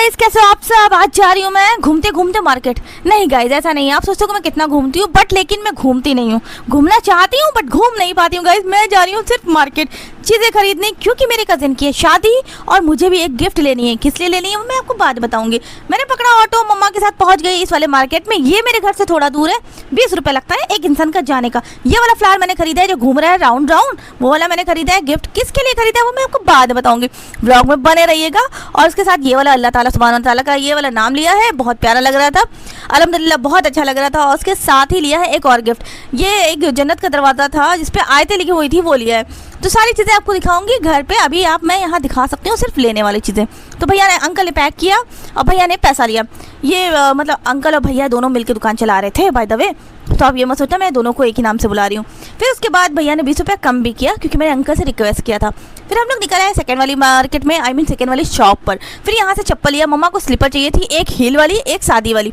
Guys, कैसे हो आप सब। आज जा रही हूँ मैं घूमते घूमते मार्केट। नहीं गाइस, ऐसा नहीं है, आप सोचते हो कि मैं कितना घूमती हूँ, बट लेकिन मैं घूमती नहीं हूँ। घूमना चाहती हूँ बट घूम नहीं पाती हूँ गाइस। मैं जा रही हूँ सिर्फ मार्केट चीज़ें खरीदने, क्योंकि मेरे कज़न की है शादी और मुझे भी एक गिफ्ट लेनी है। किस लिए लेनी है वो मैं आपको बाद बताऊंगी। मैंने पकड़ा ऑटो, मम्मा के साथ पहुंच गई इस वाले मार्केट में। ये मेरे घर से थोड़ा दूर है, 20 रुपये लगता है एक इंसान का जाने का। ये वाला फ्लावर मैंने खरीदा है जो घूम रहा है राउंड राउंड, वो वाला मैंने खरीदा है। गिफ्ट किसके लिए खरीदा है वो मैं आपको बाद बताऊंगी, ब्लॉग में बने रहिएगा। और उसके साथ ये वाला अल्लाह ताला सुब्हान ताला का ये वाला नाम लिया है, बहुत प्यारा लग रहा था, अल्हम्दुलिल्लाह बहुत अच्छा लग रहा था। और उसके साथ ही लिया है एक और गिफ्ट, ये एक जन्नत का दरवाज़ा था जिसपे आयतें लिखी हुई थी, वो लिया है। तो सारी चीज़ें आपको दिखाऊंगी घर पे। अभी आप मैं यहाँ दिखा सकती हूँ सिर्फ लेने वाली चीज़ें। तो भैया ने, अंकल ने पैक किया और भैया ने पैसा लिया। ये मतलब अंकल और भैया दोनों मिलकर दुकान चला रहे थे बाय द वे, तो आप ये मत सोचना मैं दोनों को एक ही नाम से बुला रही हूँ। फिर उसके बाद भैया ने 20 रुपये कम भी किया क्योंकि मैंने अंकल से रिक्वेस्ट किया था। फिर हम लोग निकल आए सेकंड वाली मार्केट में, सेकंड वाली शॉप पर। फिर यहाँ से चप्पल लिया, मम्मा को स्लीपर चाहिए थी, एक हील वाली एक शादी वाली।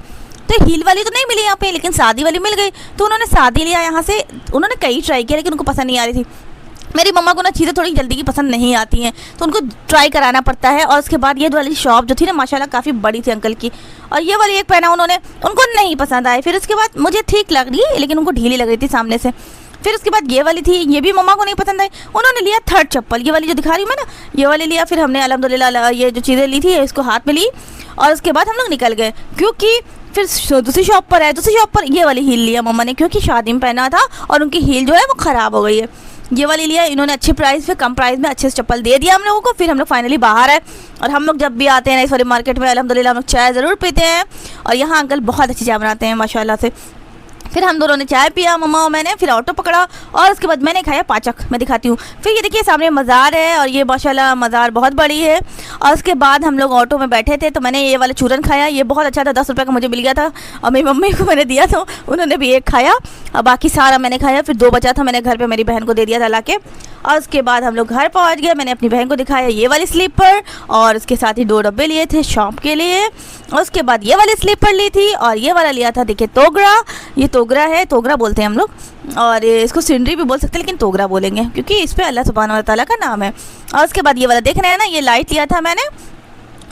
तो हील वाली तो नहीं मिली यहाँ पे, लेकिन शादी वाली मिल गई, तो उन्होंने शादी लिया यहाँ से। उन्होंने कई ट्राई किया लेकिन उनको पसंद नहीं आ रही थी। मेरी मम्मा को ना चीज़ें थोड़ी जल्दी की पसंद नहीं आती हैं, तो उनको ट्राई कराना पड़ता है। और उसके बाद ये वाली शॉप जो थी ना माशाल्लाह काफ़ी बड़ी थी अंकल की, और ये वाली एक पहना उन्होंने, उनको नहीं पसंद आई। फिर उसके बाद मुझे ठीक लग रही लेकिन उनको ढीली लग रही थी सामने से। फिर उसके बाद ये वाली थी, ये भी मम्मा को नहीं पसंद आई। उन्होंने लिया थर्ड चप्पल, ये वाली जो दिखा रही हूँ मैं ना, ये वाली लिया। फिर हमने अल्हम्दुलिल्लाह ये जो चीज़ें ली थी इसको हाथ में ली, और उसके बाद हम लोग निकल गए। क्योंकि फिर दूसरी शॉप पर है, दूसरी शॉप पर ये वाली हील लिया मम्मा ने, क्योंकि शादी में पहना था और उनकी हील जो है वो ख़राब हो गई है। ये वाली लिया इन्होंने अच्छे प्राइस पे, कम प्राइस में अच्छे से चप्पल दे दिया हम लोगों को। फिर हम लोग फाइनली बाहर आए, और हम लोग जब भी आते हैं ना इस वाली मार्केट में अल्हम्दुलिल्लाह हम लोग चाय ज़रूर पीते हैं, और यहाँ अंकल बहुत अच्छी चाय बनाते हैं माशाल्लाह से। फिर हम दोनों ने चाय पिया, मम्मा और मैंने। फिर ऑटो पकड़ा और उसके बाद मैंने खाया पाचक, मैं दिखाती हूँ। फिर ये देखिए सामने मज़ार है, और ये माशाल्लाह मज़ार बहुत बड़ी है। और उसके बाद हम लोग ऑटो में बैठे थे, तो मैंने ये वाला चूरन खाया, ये बहुत अच्छा था, 10 रुपये का मुझे मिल गया था, और मेरी मम्मी को मैंने दिया था, उन्होंने भी एक खाया, और बाकी सारा मैंने खाया। फिर 2 बचा था, मैंने घर पर मेरी बहन को दे दिया था लाके। और उसके बाद हम लोग घर पहुँच गए। मैंने अपनी बहन को दिखाया ये वाली स्लीपर, और उसके साथ ही 2 डब्बे लिए थे शॉप के लिए। और उसके बाद ये वाली स्लीपर ली थी, और ये वाला लिया था देखिए तोगरा, ये तोगरा है, तोगरा बोलते हैं हम लोग, और इसको सिंडरी भी बोल सकते हैं लेकिन तोगरा बोलेंगे क्योंकि इस पर अल्लाह सुब्हान व तआला का नाम है। और उसके बाद ये वाला देख रहे हैं ना, ये लाइट लिया था मैंने,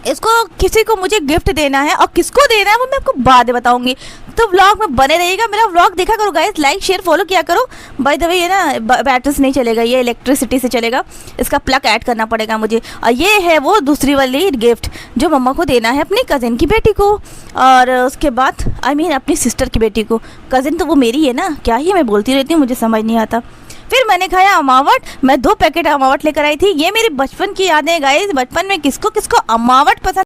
इसको किसी को मुझे गिफ्ट देना है, और किसको देना है वो मैं आपको बाद बताऊंगी। तो व्लॉग में बने रहिएगा, मेरा व्लॉग देखा करो गाइस, लाइक शेयर फॉलो किया करो। बाय द वे ये ना बैटरी से नहीं चलेगा, ये इलेक्ट्रिसिटी से चलेगा, इसका प्लग ऐड करना पड़ेगा मुझे। और ये है वो दूसरी वाली गिफ्ट जो मम्मा को देना है अपनी कज़न की बेटी को, और उसके बाद अपनी सिस्टर की बेटी को। कज़न तो वो मेरी है ना, क्या ही मैं बोलती रहती हूँ, मुझे समझ नहीं आता। फिर मैंने खाया अमावट, मैं 2 पैकेट अमावट लेकर आई थी। ये मेरी बचपन की यादें गाइस, बचपन में किसको किसको अमावट पसंद